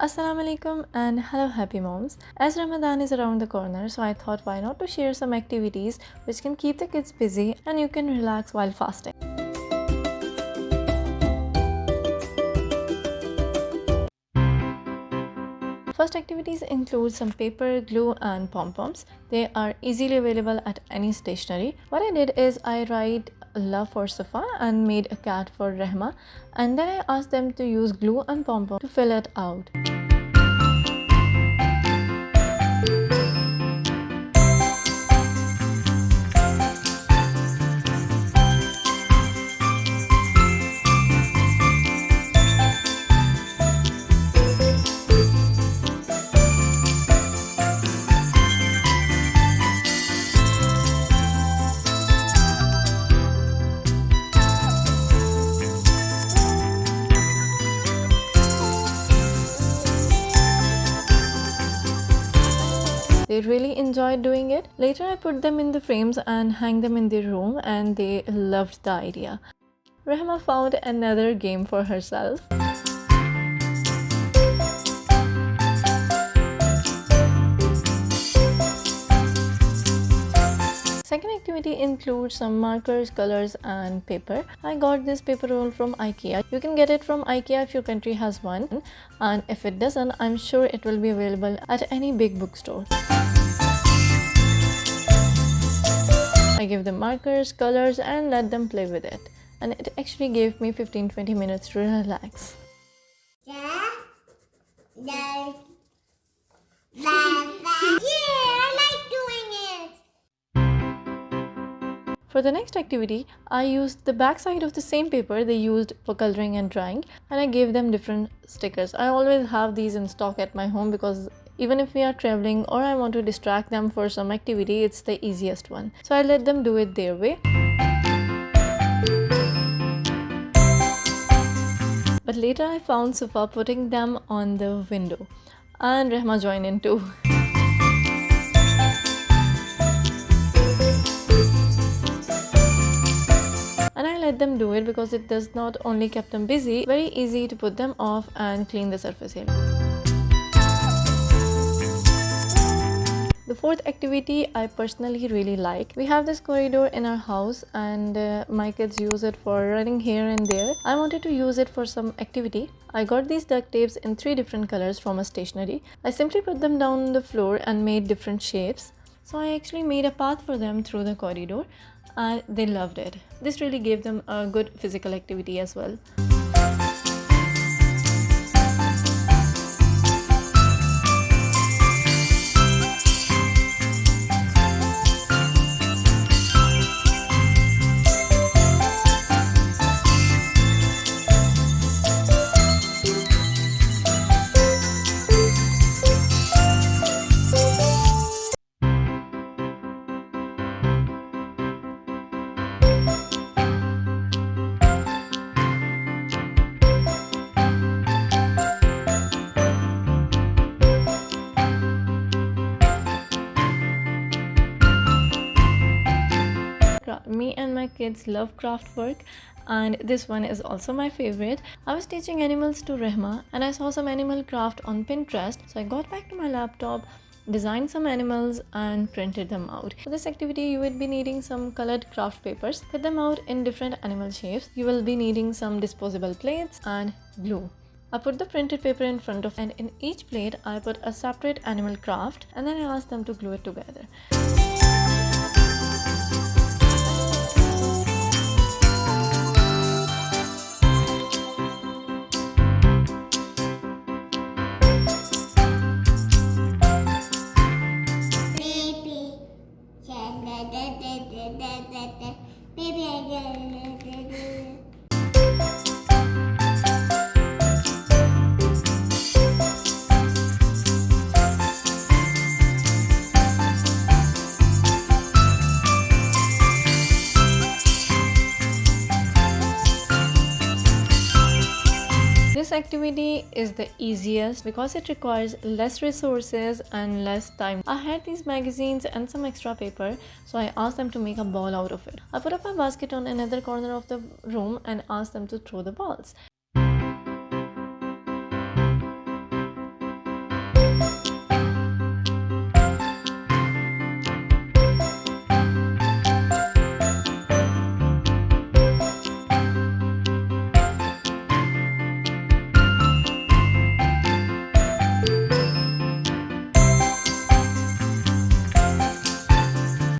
Assalamu alaikum and hello happy moms. As Ramadan is around the corner, so I thought why not to share some activities which can keep the kids busy and you can relax while fasting. First activities include some paper, glue and pom-poms. They are easily available at any stationery. What I did is I write love for Safa and made a cat for Rehma, and then I asked them to use glue and pom-pom to fill it out. They really enjoyed doing it. Later I put them in the frames and hang them in their room and they loved the idea. Rehma found another game for herself. Second activity includes some markers, colors and paper. I got this paper roll from IKEA. You can get it from IKEA if your country has one, and if it doesn't, I'm sure it will be available at any big bookstore. I gave them markers, colors and let them play with it. And it actually gave me 15-20 minutes to relax. Yeah, I like doing it. For the next activity, I used the back side of the same paper they used for coloring and drawing, and I gave them different stickers. I always have these in stock at my home because even if we are traveling or I want to distract them for some activity, it's the easiest one. So I let them do it their way. But later I found Sufa putting them on the window, and Rehma joined in too. And I let them do it because it does not only keep them busy, very easy to put them off and clean the surface area. The fourth activity I personally really like. We have this corridor in our house and my kids use it for running here and there. I wanted to use it for some activity. I got these duct tapes in 3 different colors from a stationery. I simply put them down on the floor and made different shapes. So I actually made a path for them through the corridor and they loved it. This really gave them a good physical activity as well. Me and my kids love craft work, and this one is also my favorite. I was teaching animals to Rehma and I saw some animal craft on Pinterest, so I got back to my laptop, designed some animals and printed them out. For this activity you would be needing some colored craft papers. Cut them out in different animal shapes. You will be needing some disposable plates and glue. I put the printed paper in front of, and in each plate I put a separate animal craft, and then I asked them to glue it together. This activity is the easiest because it requires less resources and less time. I had these magazines and some extra paper, so I asked them to make a ball out of it. I put up a basket on another corner of the room and asked them to throw the balls.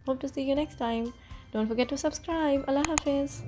Hope to see you next time. Don't forget to subscribe. Allah Hafiz.